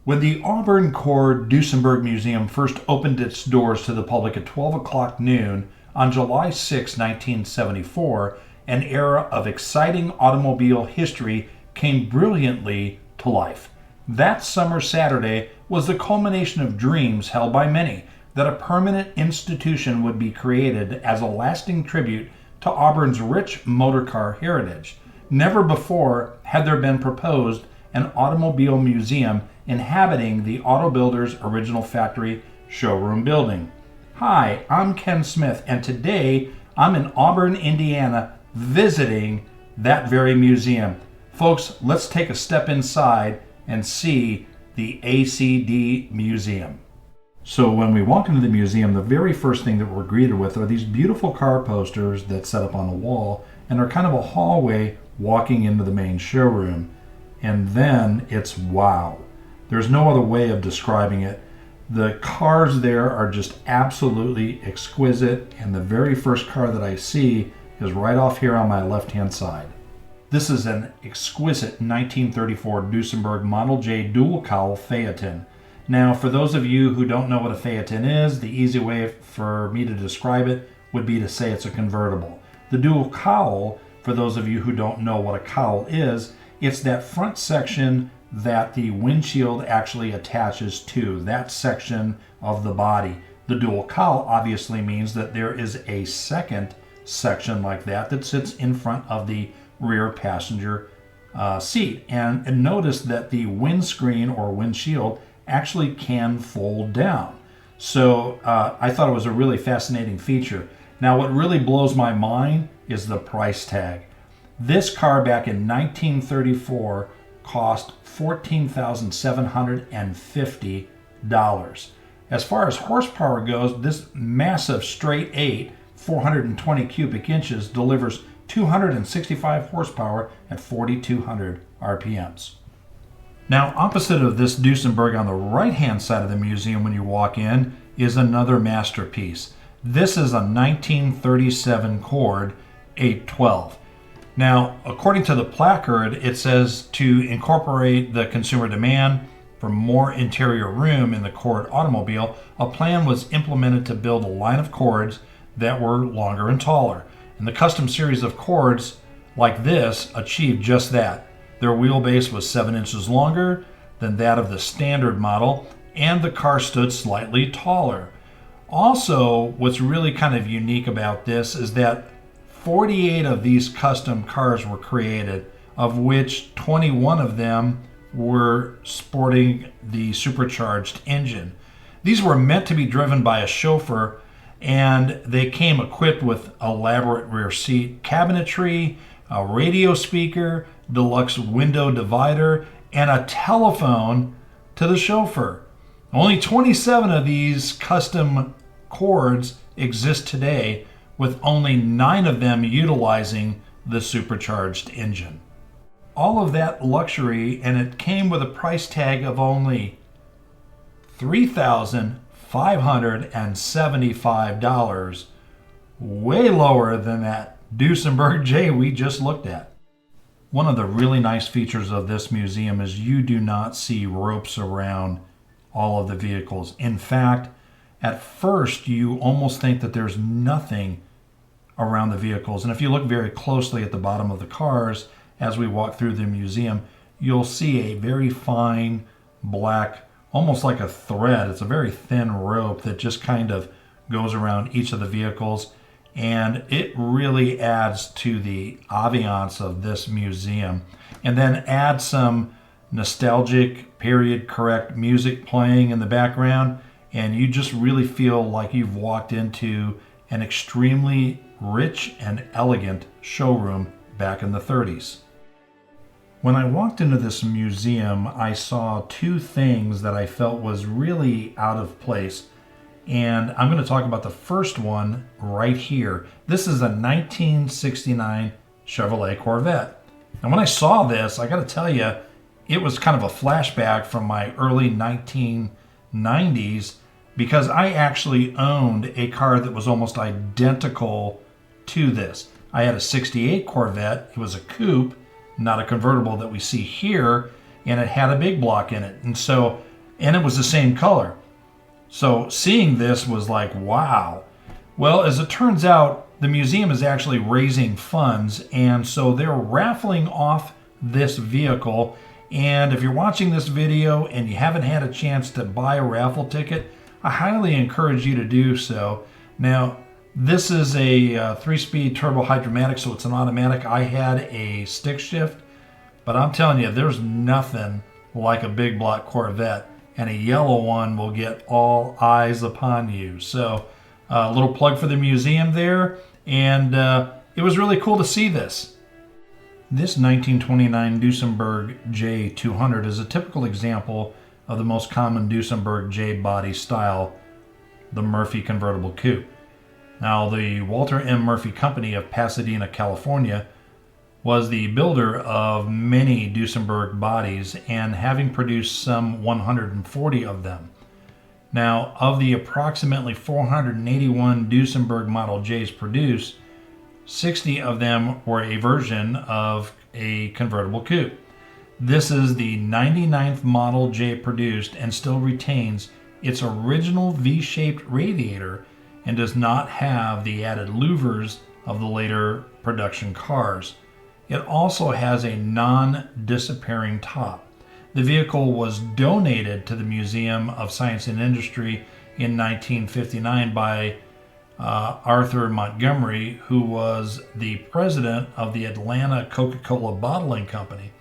When the Auburn Core Duesenberg Museum first opened its doors to the public at 12 o'clock noon on July 6, 1974, an era of exciting automobile history came brilliantly to life. That summer Saturday was the culmination of dreams held by many that a permanent institution would be created as a lasting tribute to Auburn's rich motorcar heritage. Never before had there been proposed an automobile museum inhabiting the auto builder's original factory showroom building. Hi, I'm Ken Smith, and today I'm in Auburn, Indiana, visiting that very museum. Folks, let's take a step inside and see the ACD Museum. So when we walk into the museum, the very first thing that we're greeted with are these beautiful car posters that set up on the wall and are kind of a hallway walking into the main showroom. And then it's wow. There's no other way of describing it. The cars there are just absolutely exquisite, and the very first car that I see is right off here on my left-hand side. This is an exquisite 1934 Duesenberg Model J dual cowl Phaeton. Now, for those of you who don't know what a Phaeton is, the easy way for me to describe it would be to say it's a convertible. The dual cowl, for those of you who don't know what a cowl is, it's that front section that the windshield actually attaches to, that section of the body. The dual cowl obviously means that there is a second section like that that sits in front of the rear passenger seat. And notice that the windscreen or windshield actually can fold down. So I thought it was a really fascinating feature. Now what really blows my mind is the price tag. This car back in 1934 cost $14,750. As far as horsepower goes, this massive straight 8 420 cubic inches delivers 265 horsepower at 4,200 RPMs. Now, opposite of this Duesenberg on the right-hand side of the museum when you walk in is another masterpiece. This is a 1937 Cord 812. Now, according to the placard, it says to incorporate the consumer demand for more interior room in the Cord automobile, a plan was implemented to build a line of Cords that were longer and taller. And the custom series of Cords like this achieved just that. Their wheelbase was 7 inches longer than that of the standard model, and the car stood slightly taller. Also, what's really kind of unique about this is that 48 of these custom cars were created, of which 21 of them were sporting the supercharged engine. These were meant to be driven by a chauffeur, and they came equipped with elaborate rear seat cabinetry, a radio speaker, deluxe window divider, and a telephone to the chauffeur. Only 27 of these custom Cords exist today, with only 9 of them utilizing the supercharged engine. All of that luxury, and it came with a price tag of only $3,575, way lower than that Duesenberg J we just looked at. One of the really nice features of this museum is you do not see ropes around all of the vehicles. In fact, at first you almost think that there's nothing around the vehicles. And if you look very closely at the bottom of the cars as we walk through the museum, you'll see a very fine black, almost like a thread. It's a very thin rope that just kind of goes around each of the vehicles. And it really adds to the ambiance of this museum. And then add some nostalgic, period correct music playing in the background, and you just really feel like you've walked into an extremely rich and elegant showroom back in the 30s. When I walked into this museum, I saw 2 things that I felt was really out of place. And I'm going to talk about the first one right here. This is a 1969 Chevrolet Corvette. And when I saw this, I got to tell you, it was kind of a flashback from my early 1990s, because I actually owned a car that was almost identical to this. I had a 68 Corvette. It was a coupe, not a convertible that we see here, and it had a big block in it. And so and it was the same color. So seeing this was like, wow. Well, as it turns out, the museum is actually raising funds, and so they're raffling off this vehicle. And if you're watching this video and you haven't had a chance to buy a raffle ticket, I highly encourage you to do so. Now, this is a 3-speed turbo hydromatic, so it's an automatic. I had a stick shift, but I'm telling you, there's nothing like a big block Corvette, and a yellow one will get all eyes upon you. So a little plug for the museum there, and it was really cool to see this. This 1929 Duesenberg J200 is a typical example of the most common Duesenberg J body style, the Murphy convertible coupe. Now, the Walter M. Murphy Company of Pasadena, California, was the builder of many Duesenberg bodies, and having produced some 140 of them. Now, of the approximately 481 Duesenberg Model Js produced, 60 of them were a version of a convertible coupe. This is the 99th Model J produced and still retains its original V-shaped radiator and does not have the added louvers of the later production cars. It also has a non-disappearing top. The vehicle was donated to the Museum of Science and Industry in 1959 by Arthur Montgomery, who was the president of the Atlanta Coca-Cola Bottling Company.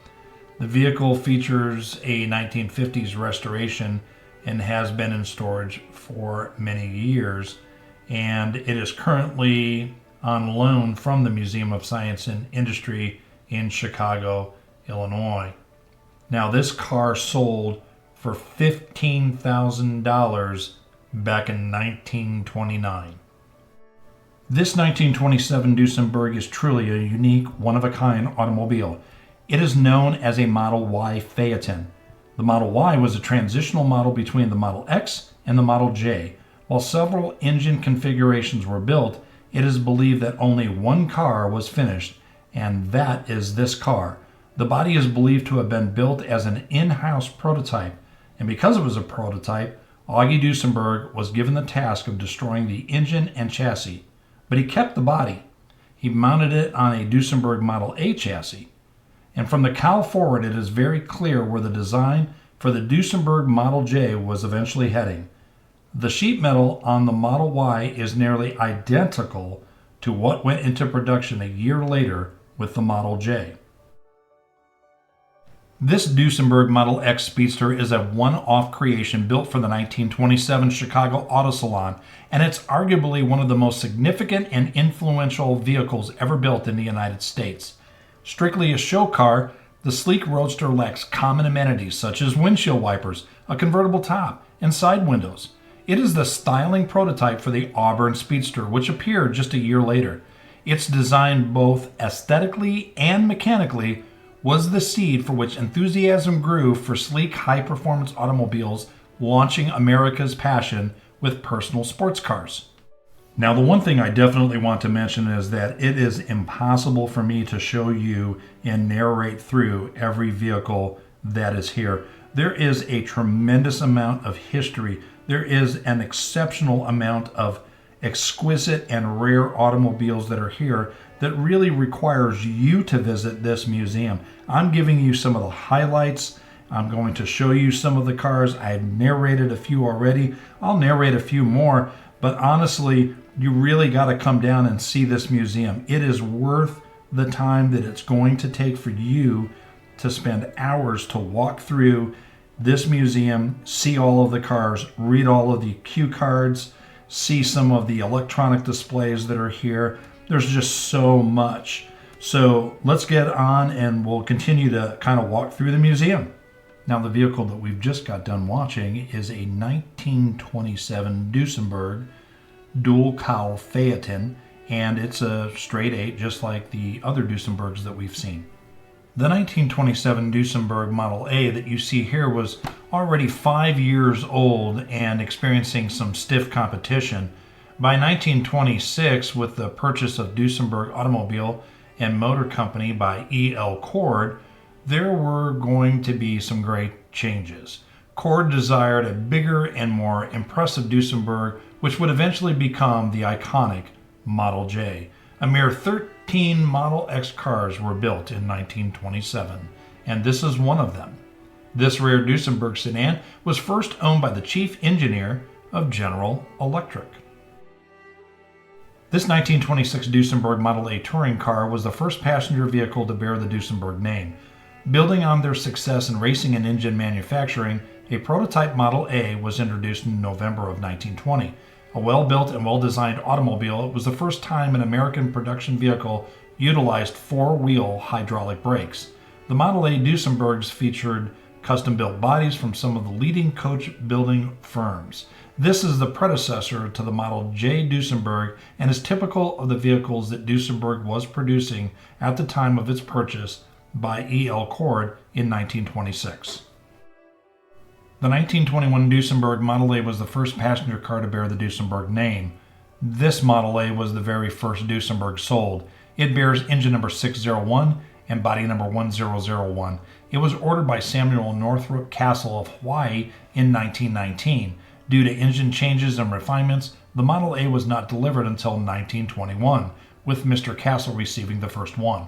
The vehicle features a 1950s restoration and has been in storage for many years, and it is currently on loan from the Museum of Science and Industry in Chicago, Illinois. Now, this car sold for $15,000 back in 1929. This 1927 Duesenberg is truly a unique, one-of-a-kind automobile. It is known as a Model Y Phaeton. The Model Y was a transitional model between the Model X and the Model J. While several engine configurations were built, it is believed that only one car was finished, and that is this car. The body is believed to have been built as an in-house prototype, and because it was a prototype, Augie Duesenberg was given the task of destroying the engine and chassis, but he kept the body. He mounted it on a Duesenberg Model A chassis, and from the cowl forward it is very clear where the design for the Duesenberg Model J was eventually heading. The sheet metal on the Model Y is nearly identical to what went into production a year later with the Model J. This Duesenberg Model X Speedster is a one-off creation built for the 1927 Chicago Auto Salon, and it's arguably one of the most significant and influential vehicles ever built in the United States. Strictly a show car, the sleek Roadster lacks common amenities such as windshield wipers, a convertible top, and side windows. It is the styling prototype for the Auburn Speedster, which appeared just a year later. Its design, both aesthetically and mechanically, was the seed for which enthusiasm grew for sleek, high-performance automobiles, launching America's passion with personal sports cars. Now, the one thing I definitely want to mention is that it is impossible for me to show you and narrate through every vehicle that is here. There is a tremendous amount of history. There is an exceptional amount of exquisite and rare automobiles that are here that really requires you to visit this museum. I'm giving you some of the highlights. I'm going to show you some of the cars. I've narrated a few already. I'll narrate a few more, but honestly, you really got to come down and see this museum. It is worth the time that it's going to take for you to spend hours to walk through this museum, see all of the cars, read all of the cue cards, see some of the electronic displays that are here. There's just so much. So let's get on and we'll continue to kind of walk through the museum. Now, the vehicle that we've just got done watching is a 1927 Duesenberg dual cowl Phaeton, and it's a straight 8 just like the other Duesenbergs that we've seen. The 1927 Duesenberg Model A that you see here was already 5 years old and experiencing some stiff competition. By 1926, with the purchase of Duesenberg Automobile and Motor Company by E.L. Cord, there were going to be some great changes. Cord desired a bigger and more impressive Duesenberg, which would eventually become the iconic Model J. A mere 13 Model X cars were built in 1927, and this is one of them. This rare Duesenberg sedan was first owned by the chief engineer of General Electric. This 1926 Duesenberg Model A touring car was the first passenger vehicle to bear the Duesenberg name. Building on their success in racing and engine manufacturing, a prototype Model A was introduced in November of 1920. A well-built and well-designed automobile, it was the first time an American production vehicle utilized four-wheel hydraulic brakes. The Model A Duesenbergs featured custom-built bodies from some of the leading coach building firms. This is the predecessor to the Model J Duesenberg and is typical of the vehicles that Duesenberg was producing at the time of its purchase by E.L. Cord in 1926. The 1921 Duesenberg Model A was the first passenger car to bear the Duesenberg name. This Model A was the very first Duesenberg sold. It bears engine number 601 and body number 1001. It was ordered by Samuel Northrop Castle of Hawaii in 1919. Due to engine changes and refinements, the Model A was not delivered until 1921, with Mr. Castle receiving the first one.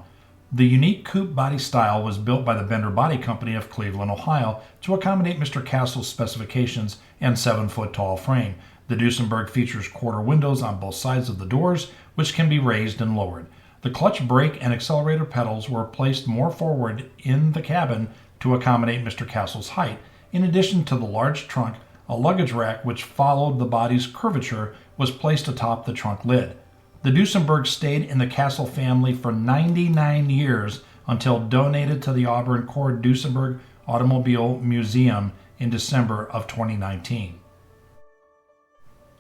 The unique coupe body style was built by the Bender Body Company of Cleveland, Ohio, to accommodate Mr. Castle's specifications and 7-foot-tall frame. The Duesenberg features quarter windows on both sides of the doors, which can be raised and lowered. The clutch, brake, and accelerator pedals were placed more forward in the cabin to accommodate Mr. Castle's height. In addition to the large trunk, a luggage rack which followed the body's curvature was placed atop the trunk lid. The Duesenberg stayed in the Castle family for 99 years until donated to the Auburn Cord Duesenberg Automobile Museum in December of 2019.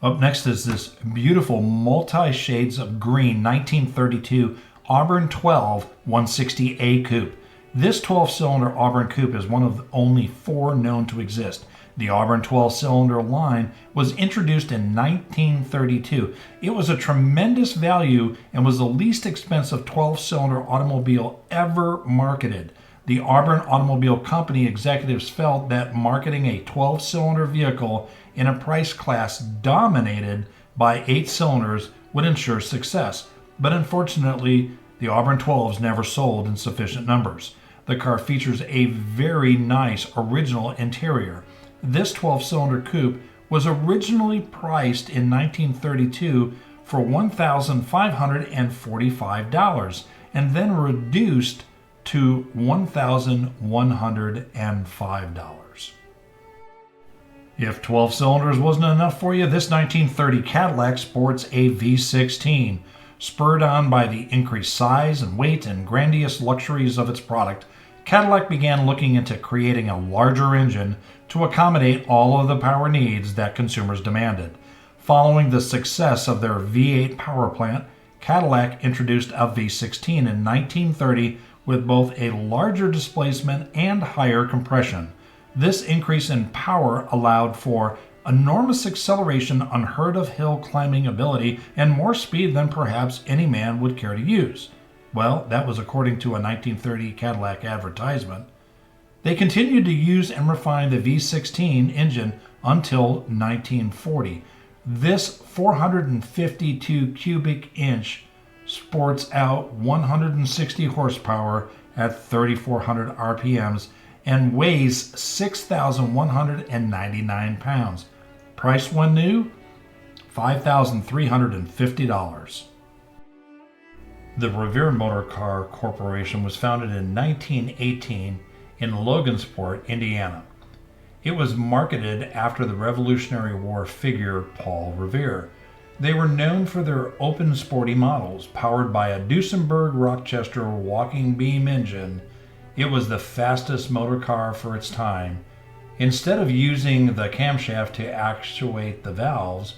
Up next is this beautiful multi-shades of green 1932 Auburn 12 160A coupe. This 12-cylinder Auburn coupe is one of only 4 known to exist. The Auburn 12-cylinder line was introduced in 1932. It was a tremendous value and was the least expensive 12-cylinder automobile ever marketed. The Auburn Automobile Company executives felt that marketing a 12-cylinder vehicle in a price class dominated by 8 cylinders would ensure success. But unfortunately, the Auburn 12s never sold in sufficient numbers. The car features a very nice original interior. This 12-cylinder coupe was originally priced in 1932 for $1,545 and then reduced to $1,105. If 12 cylinders wasn't enough for you, this 1930 Cadillac sports a V16. Spurred on by the increased size and weight and grandiose luxuries of its product, Cadillac began looking into creating a larger engine to accommodate all of the power needs that consumers demanded. Following the success of their V8 power plant, Cadillac introduced a V16 in 1930 with both a larger displacement and higher compression. This increase in power allowed for enormous acceleration, unheard of hill climbing ability, and more speed than perhaps any man would care to use. Well, that was according to a 1930 Cadillac advertisement. They continued to use and refine the V16 engine until 1940. This 452 cubic inch sports out 160 horsepower at 3,400 RPMs and weighs 6,199 pounds. Price when new, $5,350. The Revere Motor Car Corporation was founded in 1918 in Logansport, Indiana. It was marketed after the Revolutionary War figure Paul Revere. They were known for their open sporty models, powered by a Duesenberg Rochester walking beam engine. It was the fastest motor car for its time. Instead of using the camshaft to actuate the valves,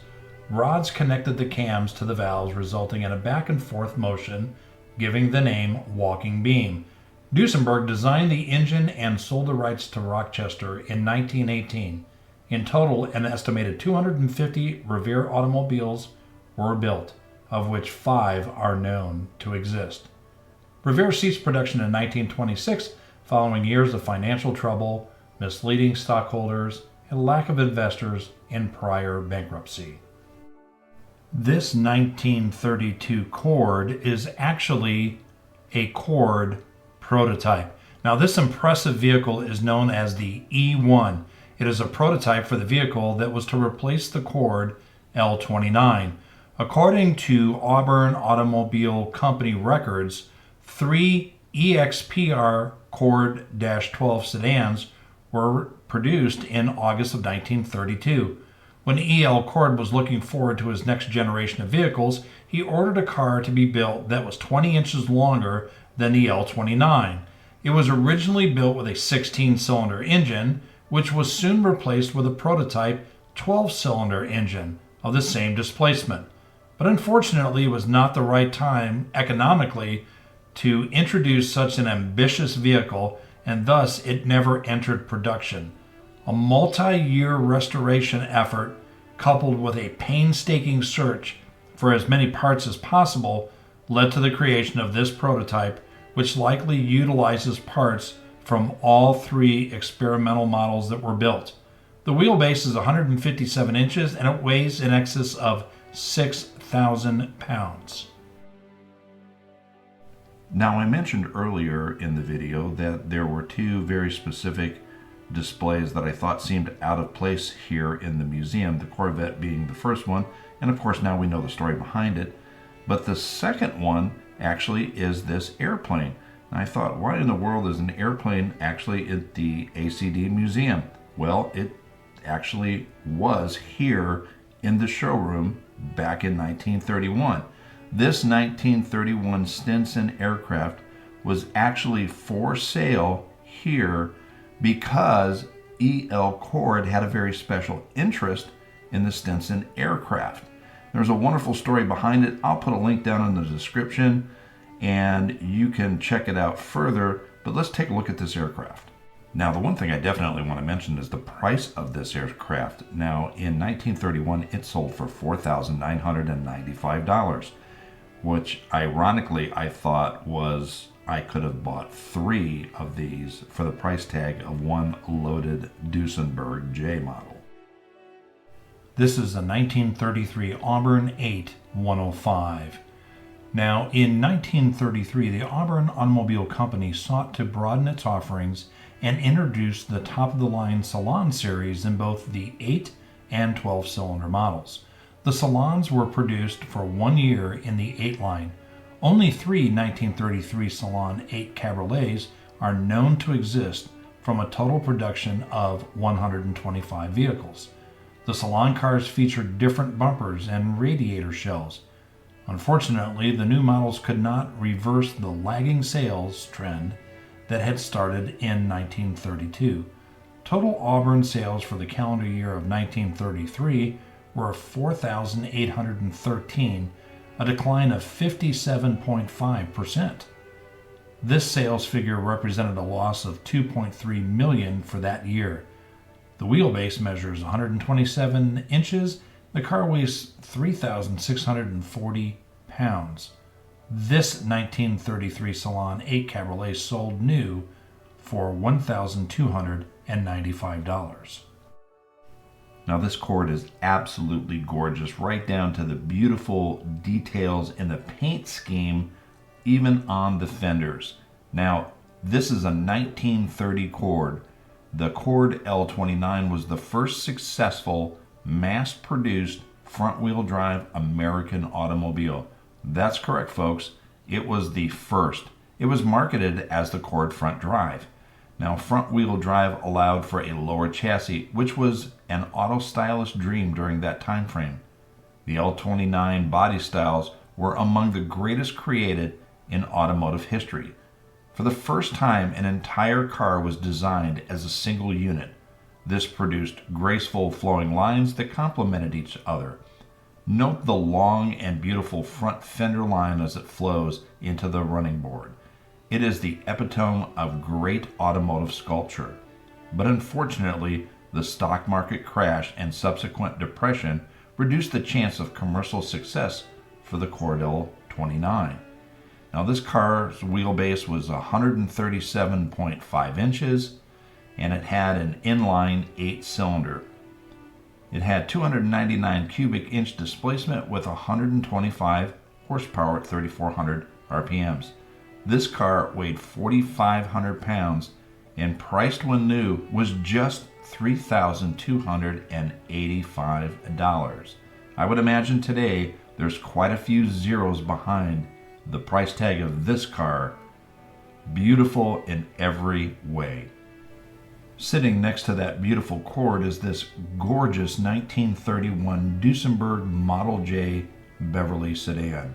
rods connected the cams to the valves, resulting in a back and forth motion, giving the name walking beam. Duesenberg designed the engine and sold the rights to Rochester in 1918. In total, an estimated 250 Revere automobiles were built, of which 5 are known to exist. Revere ceased production in 1926 following years of financial trouble. misleading stockholders, and lack of investors in prior bankruptcy. This 1932 Cord is actually a Cord prototype. Now, this impressive vehicle is known as the E1. It is a prototype for the vehicle that was to replace the Cord L29. According to Auburn Automobile Company records, 3 EXPR Cord-12 sedans were produced in August of 1932. When E.L. Cord was looking forward to his next generation of vehicles, he ordered a car to be built that was 20 inches longer than the L29. It was originally built with a 16-cylinder engine, which was soon replaced with a prototype 12-cylinder engine of the same displacement. But unfortunately, it was not the right time economically to introduce such an ambitious vehicle, and thus it never entered production. A multi-year restoration effort, coupled with a painstaking search for as many parts as possible, led to the creation of this prototype, which likely utilizes parts from all 3 experimental models that were built. The wheelbase is 157 inches and it weighs in excess of 6,000 pounds. Now, I mentioned earlier in the video that there were 2 very specific displays that I thought seemed out of place here in the museum, the Corvette being the first one, and of course now we know the story behind it. But the second one actually is this airplane. And I thought, why in the world is an airplane actually at the ACD Museum? Well, it actually was here in the showroom back in 1931. This 1931 Stinson aircraft was actually for sale here because E.L. Cord had a very special interest in the Stinson aircraft. There's a wonderful story behind it. I'll put a link down in the description and you can check it out further, but let's take a look at this aircraft. Now, the one thing I definitely want to mention is the price of this aircraft. Now, in 1931, it sold for $4,995, which ironically I thought was I could have bought 3 of these for the price tag of one loaded Duesenberg J model. This is a 1933 Auburn 105. Now, in 1933, the Auburn Automobile Company sought to broaden its offerings and introduce the top-of-the-line Salon series in both the 8 and 12-cylinder models. The Salons were produced for 1 year in the 8 line. Only 3 1933 Salon 8 Cabriolets are known to exist from a total production of 125 vehicles. The Salon cars featured different bumpers and radiator shells. Unfortunately, the new models could not reverse the lagging sales trend that had started in 1932. Total Auburn sales for the calendar year of 1933 were 4,813, a decline of 57.5%. This sales figure represented a loss of $2.3 million for that year. The wheelbase measures 127 inches. The car weighs 3,640 pounds. This 1933 Salon 8 Cabriolet sold new for $1,295. Now, this Cord is absolutely gorgeous, right down to the beautiful details in the paint scheme, even on the fenders. Now, this is a 1930 Cord. The Cord L29 was the first successful mass-produced front-wheel drive American automobile. That's correct, folks. It was the first. It was marketed as the Cord front drive. Now, front-wheel drive allowed for a lower chassis, which was an auto stylist dream during that time frame. The L29 body styles were among the greatest created in automotive history. For the first time, an entire car was designed as a single unit. This produced graceful flowing lines that complemented each other. Note the long and beautiful front fender line as it flows into the running board. It is the epitome of great automotive sculpture. But unfortunately, the stock market crash and subsequent depression reduced the chance of commercial success for the Cord L29. Now, this car's wheelbase was 137.5 inches. and it had an inline 8-cylinder. It had 299 cubic inch displacement with 125 horsepower at 3,400 RPMs. This car weighed 4,500 pounds and priced when new was just $3,285. I would imagine today there's quite a few zeros behind the price tag of this car. Beautiful in every way. Sitting next to that beautiful Accord is this gorgeous 1931 Duesenberg Model J Beverly sedan.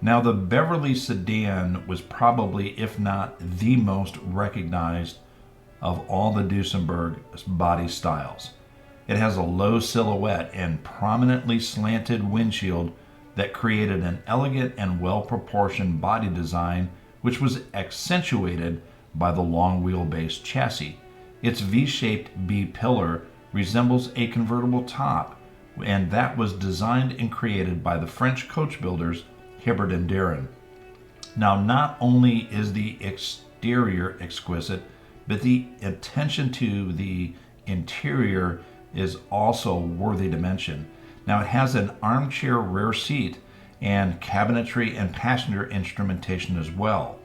Now, the Beverly sedan was probably, if not the most recognized of all the Duesenberg body styles. It has a low silhouette and prominently slanted windshield that created an elegant and well-proportioned body design, which was accentuated by the long wheelbase chassis. Its V-shaped B-pillar resembles a convertible top, and that was designed and created by the French coach builders Hibbert and Darren. Now, not only is the exterior exquisite, but the attention to the interior is also worthy to mention. Now, it has an armchair rear seat and cabinetry and passenger instrumentation as well.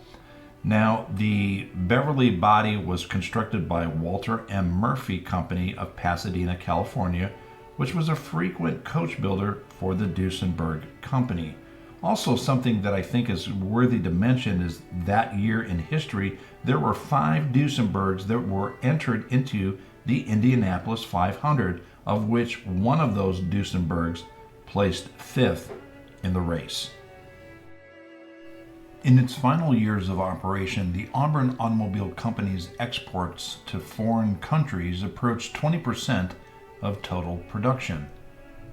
Now, the Beverly body was constructed by Walter M. Murphy Company of Pasadena, California, which was a frequent coach builder for the Duesenberg Company. Also, something that I think is worthy to mention is that year in history, there were 5 Duesenbergs that were entered into the Indianapolis 500, of which one of those Duesenbergs placed 5th in the race. In its final years of operation, the Auburn Automobile Company's exports to foreign countries approached 20% of total production.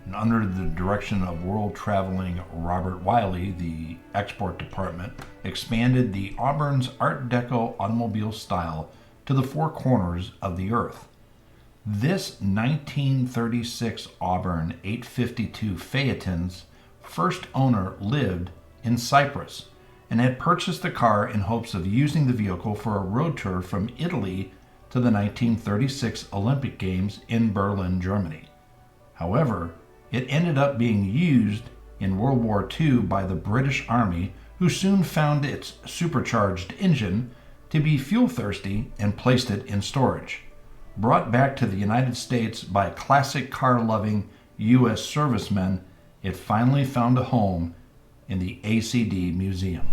And under the direction of world-traveling Robert Wiley, the export department expanded the Auburn's Art Deco automobile style to the 4 corners of the earth. This 1936 Auburn 852 Phaeton's first owner lived in Cyprus and had purchased the car in hopes of using the vehicle for a road tour from Italy to the 1936 Olympic Games in Berlin, Germany. However, it ended up being used in World War II by the British Army, who soon found its supercharged engine to be fuel-thirsty and placed it in storage. Brought back to the United States by classic car-loving U.S. servicemen, it finally found a home in the ACD Museum.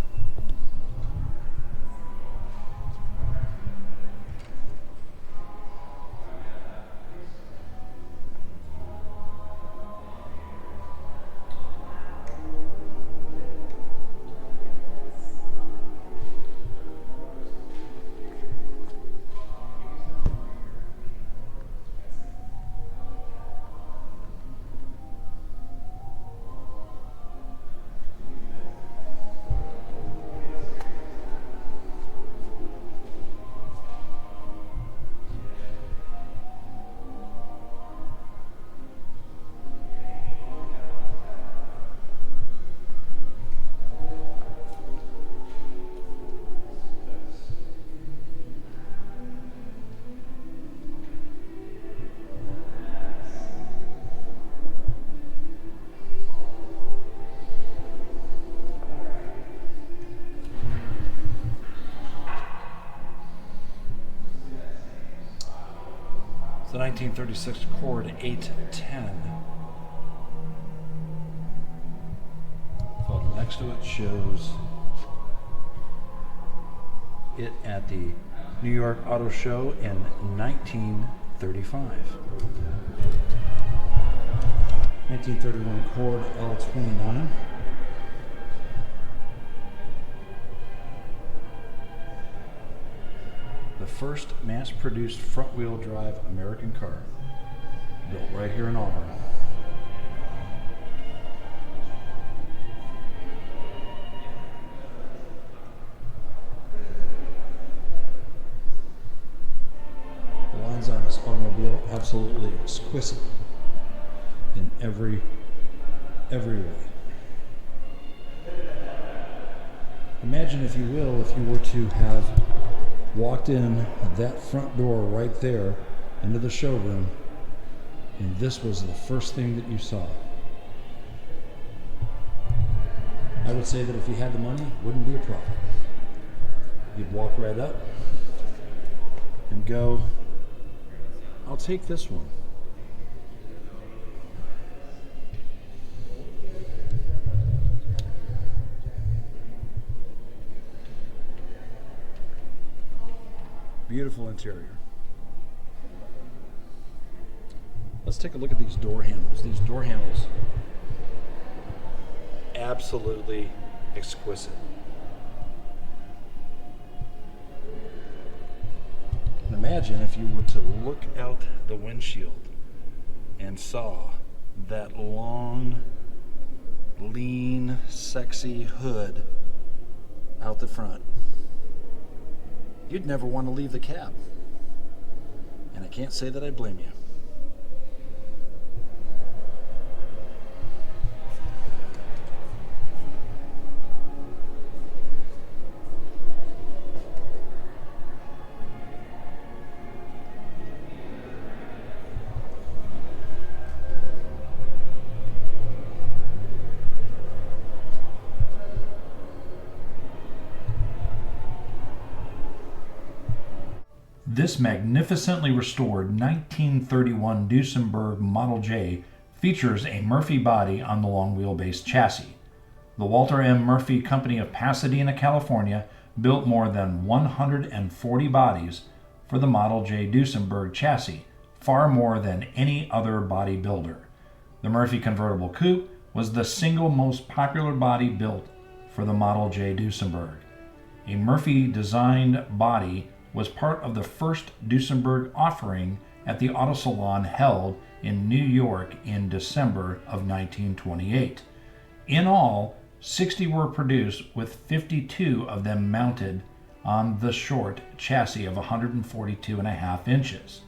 The 1936 Accord 810. Photo next to it shows it at the New York Auto Show in 1935. 1931 Accord L29. The first mass-produced front-wheel drive American car, built right here in Auburn. The lines on this automobile absolutely exquisite in every way. Imagine, if you will, if you were to have walked in that front door right there into the showroom, and this was the first thing that you saw. I would say that if you had the money, it wouldn't be a problem. You'd walk right up and go, I'll take this one. Beautiful interior. Let's take a look at these door handles. These door handles, absolutely exquisite. And imagine if you were to look out the windshield and saw that long, lean, sexy hood out the front. You'd never want to leave the cab. And I can't say that I blame you. This magnificently restored 1931 Duesenberg Model J features a Murphy body on the long wheelbase chassis. The Walter M. Murphy Company of Pasadena, California built more than 140 bodies for the Model J Duesenberg chassis, far more than any other body builder. The Murphy convertible coupe was the single most popular body built for the Model J Duesenberg. A Murphy-designed body was part of the first Duesenberg offering at the auto salon held in New York in December of 1928. In all, 60 were produced, with 52 of them mounted on the short chassis of 142.5 inches.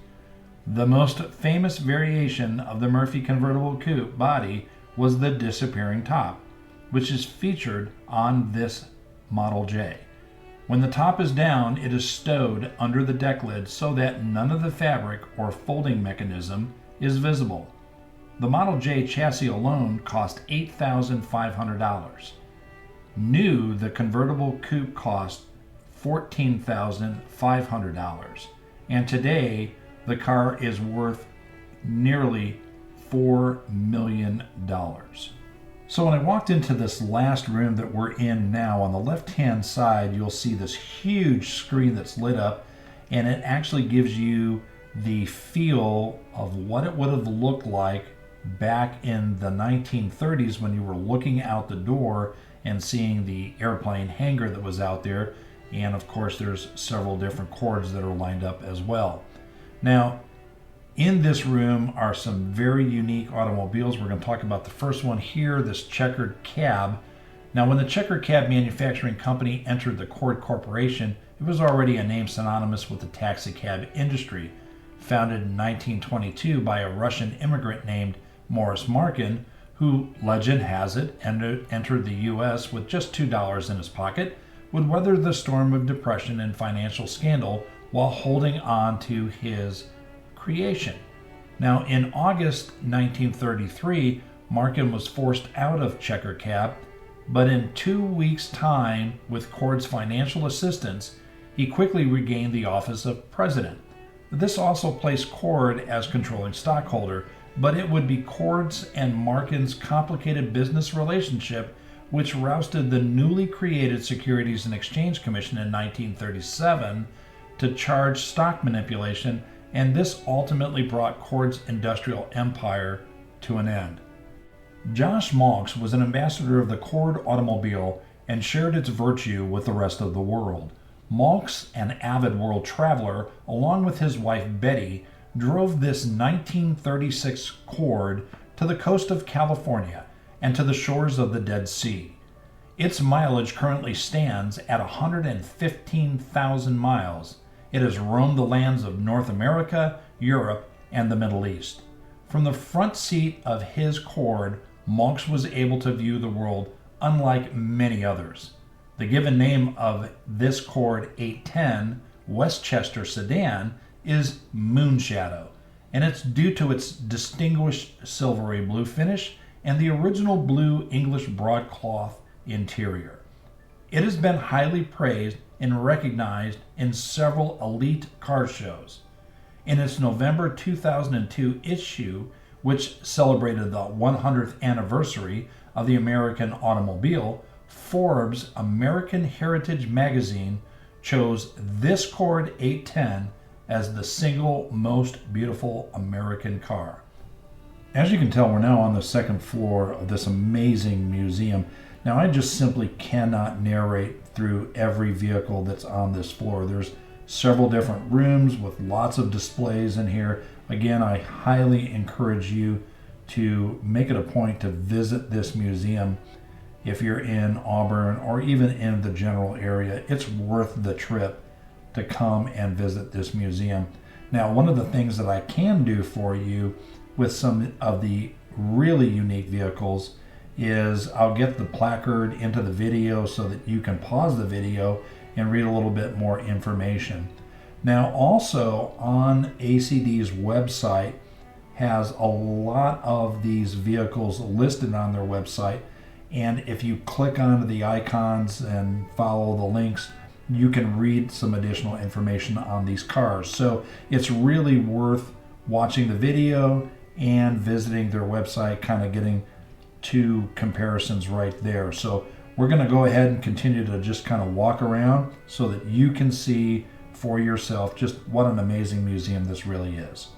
The most famous variation of the Murphy convertible coupe body was the disappearing top, which is featured on this Model J. When the top is down, it is stowed under the deck lid so that none of the fabric or folding mechanism is visible. The Model J chassis alone cost $8,500. New, the convertible coupe cost $14,500, and today the car is worth nearly $4 million. So when I walked into this last room that we're in now, on the left-hand side, you'll see this huge screen that's lit up, and it actually gives you the feel of what it would have looked like back in the 1930s when you were looking out the door and seeing the airplane hangar that was out there. And of course, there's several different cords that are lined up as well. Now, in this room are some very unique automobiles. We're going to talk about the first one here, this checkered cab. Now, when the checkered cab manufacturing company entered the Cord Corporation, it was already a name synonymous with the taxi cab industry. Founded in 1922 by a Russian immigrant named Morris Markin, who, legend has it, entered the U.S. with just $2 in his pocket, would weather the storm of depression and financial scandal while holding on to his creation. Now, in August 1933, Markin was forced out of checker cab, but in 2 weeks' time, with Cord's financial assistance, he quickly regained the office of president. This also placed Cord as controlling stockholder, but it would be Cord's and Markin's complicated business relationship which rousted the newly created Securities and Exchange Commission in 1937 to charge stock manipulation, and this ultimately brought Cord's industrial empire to an end. Josh Malks was an ambassador of the Cord automobile and shared its virtue with the rest of the world. Malks, an avid world traveler, along with his wife Betty, drove this 1936 Cord to the coast of California and to the shores of the Dead Sea. Its mileage currently stands at 115,000 miles. It has roamed the lands of North America, Europe, and the Middle East. From the front seat of his Cord, Malks was able to view the world unlike many others. The given name of this Cord 810 Westchester sedan is Moonshadow, and it's due to its distinguished silvery blue finish and the original blue English broadcloth interior. It has been highly praised and recognized in several elite car shows. In its November 2002 issue, which celebrated the 100th anniversary of the American automobile, Forbes American Heritage magazine chose this Cord 810 as the single most beautiful American car. As you can tell, we're now on the second floor of this amazing museum. Now, I just simply cannot narrate through every vehicle that's on this floor. There's several different rooms with lots of displays in here. Again, I highly encourage you to make it a point to visit this museum if you're in Auburn or even in the general area. It's worth the trip to come and visit this museum. Now, one of the things that I can do for you with some of the really unique vehicles is I'll get the placard into the video so that you can pause the video and read a little bit more information. Now, also on ACD's website has a lot of these vehicles listed on their website, and if you click onto the icons and follow the links, you can read some additional information on these cars. So it's really worth watching the video and visiting their website, kind of getting two comparisons right there. So we're going to go ahead and continue to just kind of walk around so that you can see for yourself just what an amazing museum this really is.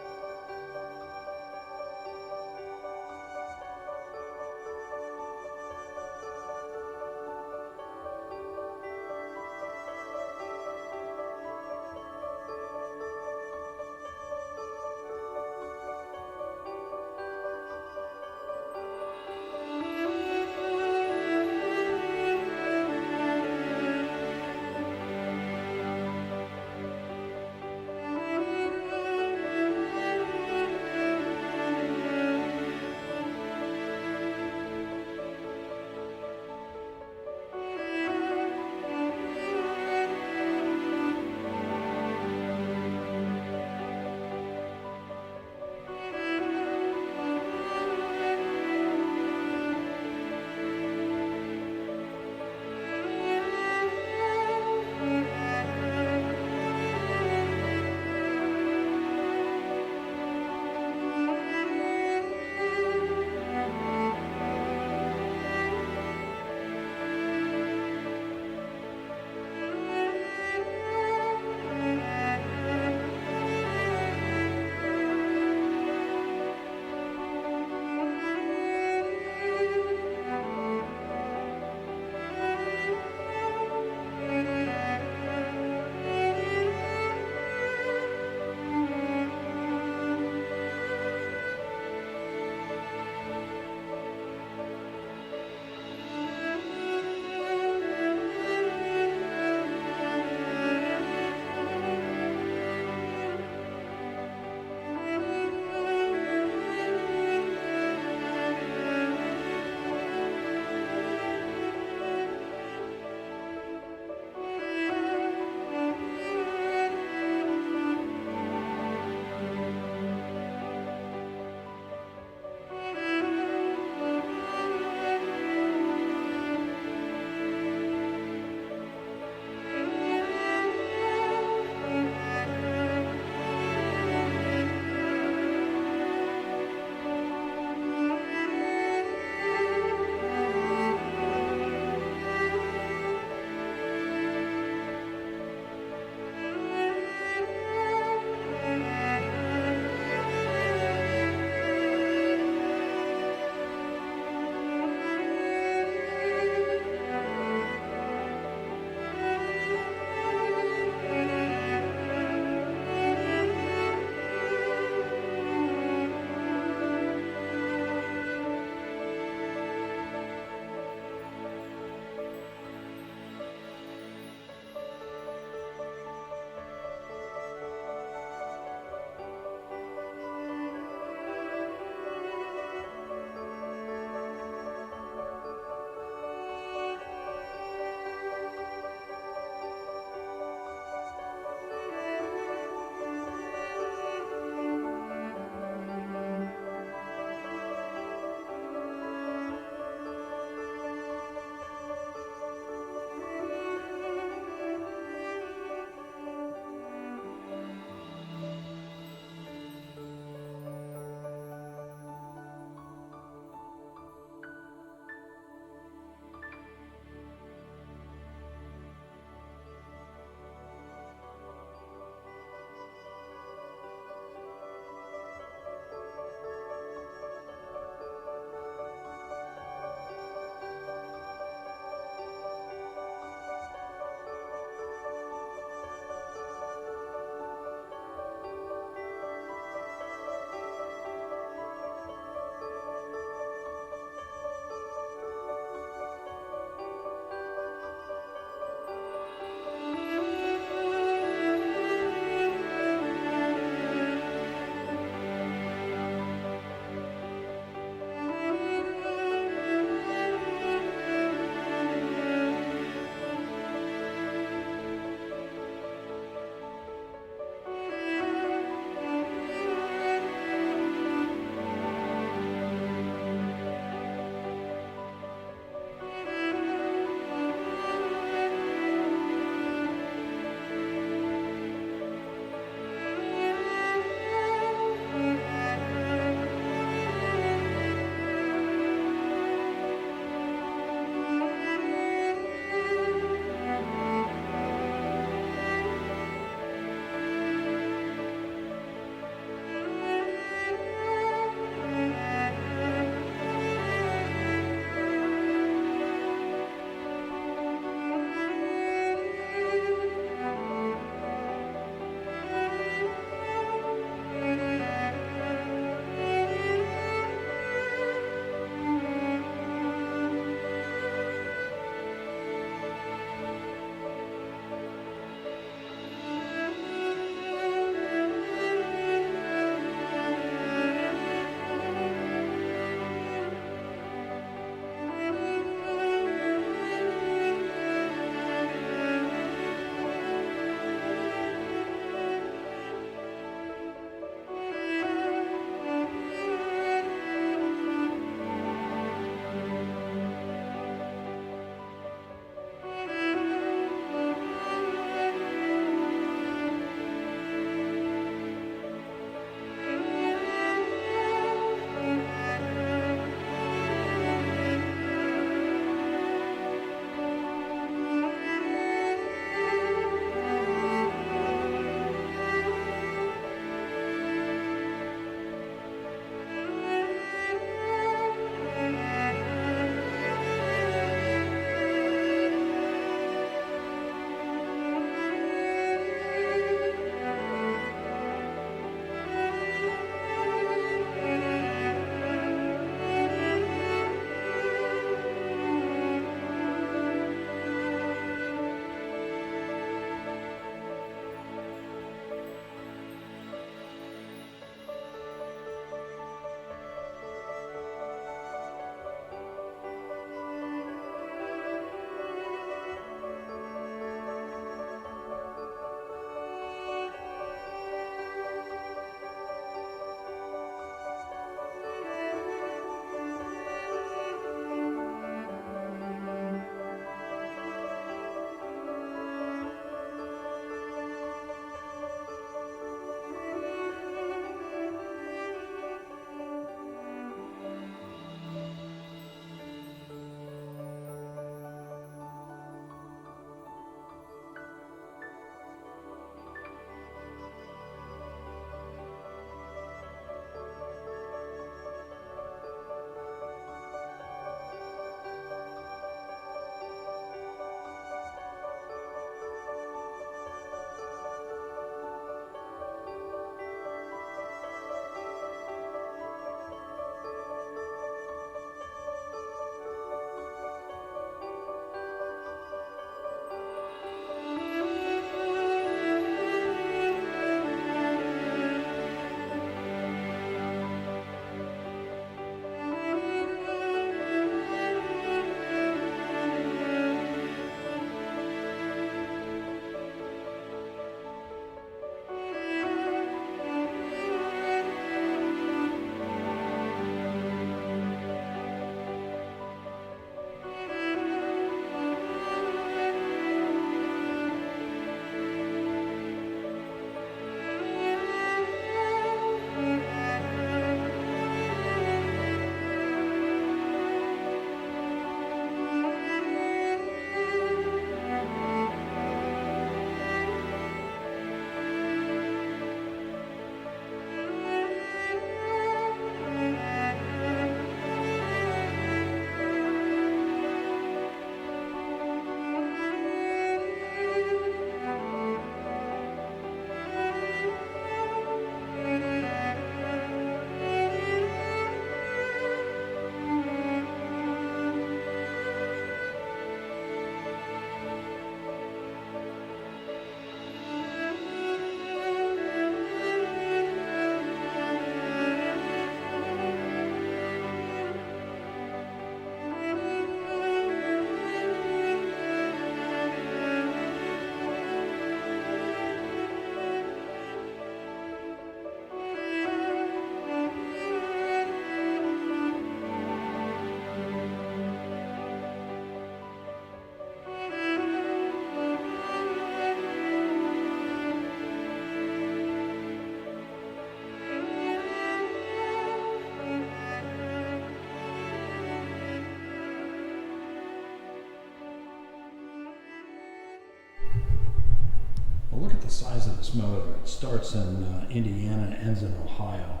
the size of this motor. It starts in Indiana, ends in Ohio.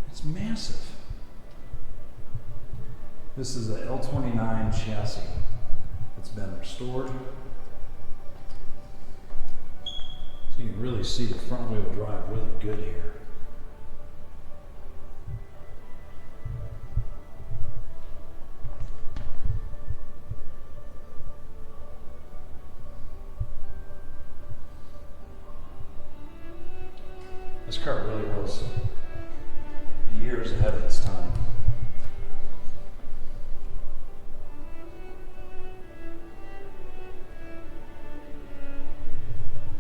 It's massive. This is the L29 chassis. It's been restored. So you can really see the front wheel drive really good here. This car really was years ahead of its time.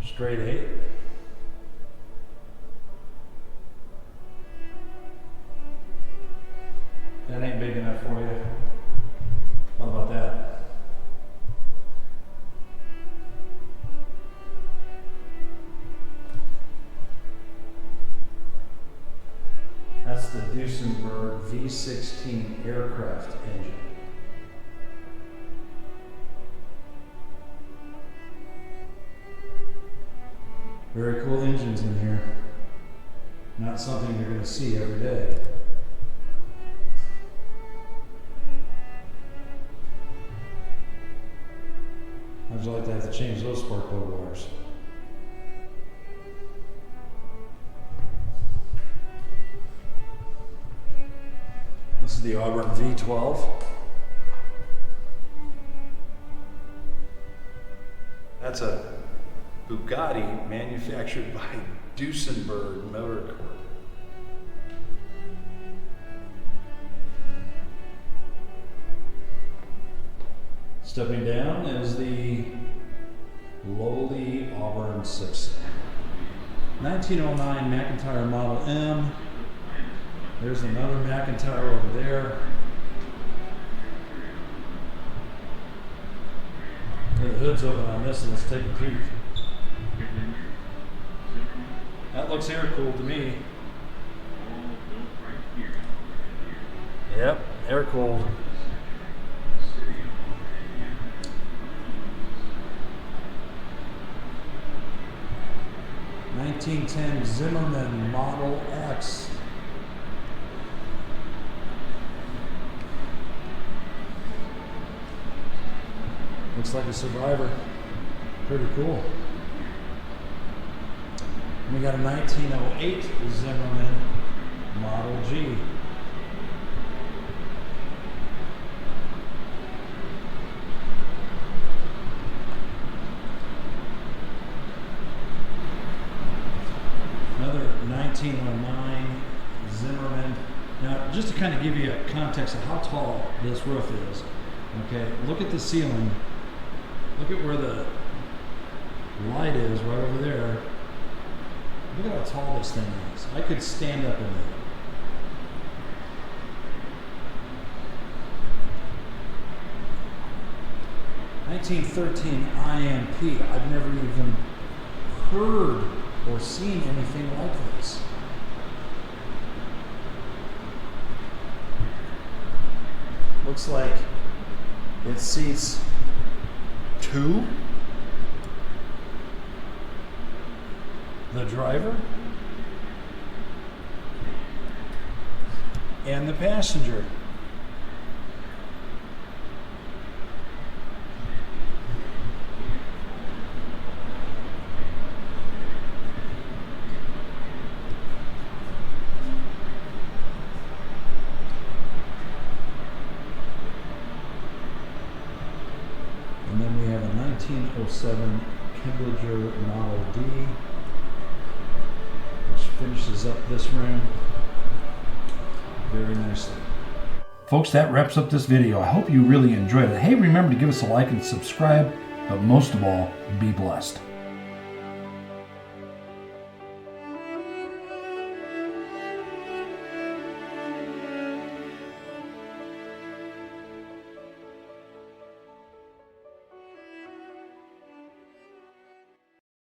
Straight 8. That ain't big enough for you. What about that? That's the Duesenberg V16 aircraft engine. Very cool engines in here. Not something you're going to see every day. How'd you like to have to change those spark plug wires? This is the Auburn V12. That's a Bugatti manufactured by Duesenberg Motor Corp. Stepping down is the lowly Auburn 6. 1909 McIntyre Model M. There's another McIntyre over there. The hood's open on this, and let's take a peek. That looks air-cooled to me. Yep, air-cooled. (1910) Zimmerman Model X. Looks like a Survivor. Pretty cool. We got a 1908 Zimmerman Model G. Another 1909 Zimmerman. Now, just to kind of give you a context of how tall this roof is, okay, look at the ceiling. Look at where the light is right over there. Look at how tall this thing is. I could stand up in it. (1913) IMP. I've never even heard or seen anything like this. Looks like it seats 2. The driver and the passenger. And then we have a 1907 Kimbledger Model D. Finishes up this room very nicely. Folks, that wraps up this video. I hope you really enjoyed it. Hey, remember to give us a like and subscribe, but most of all, be blessed.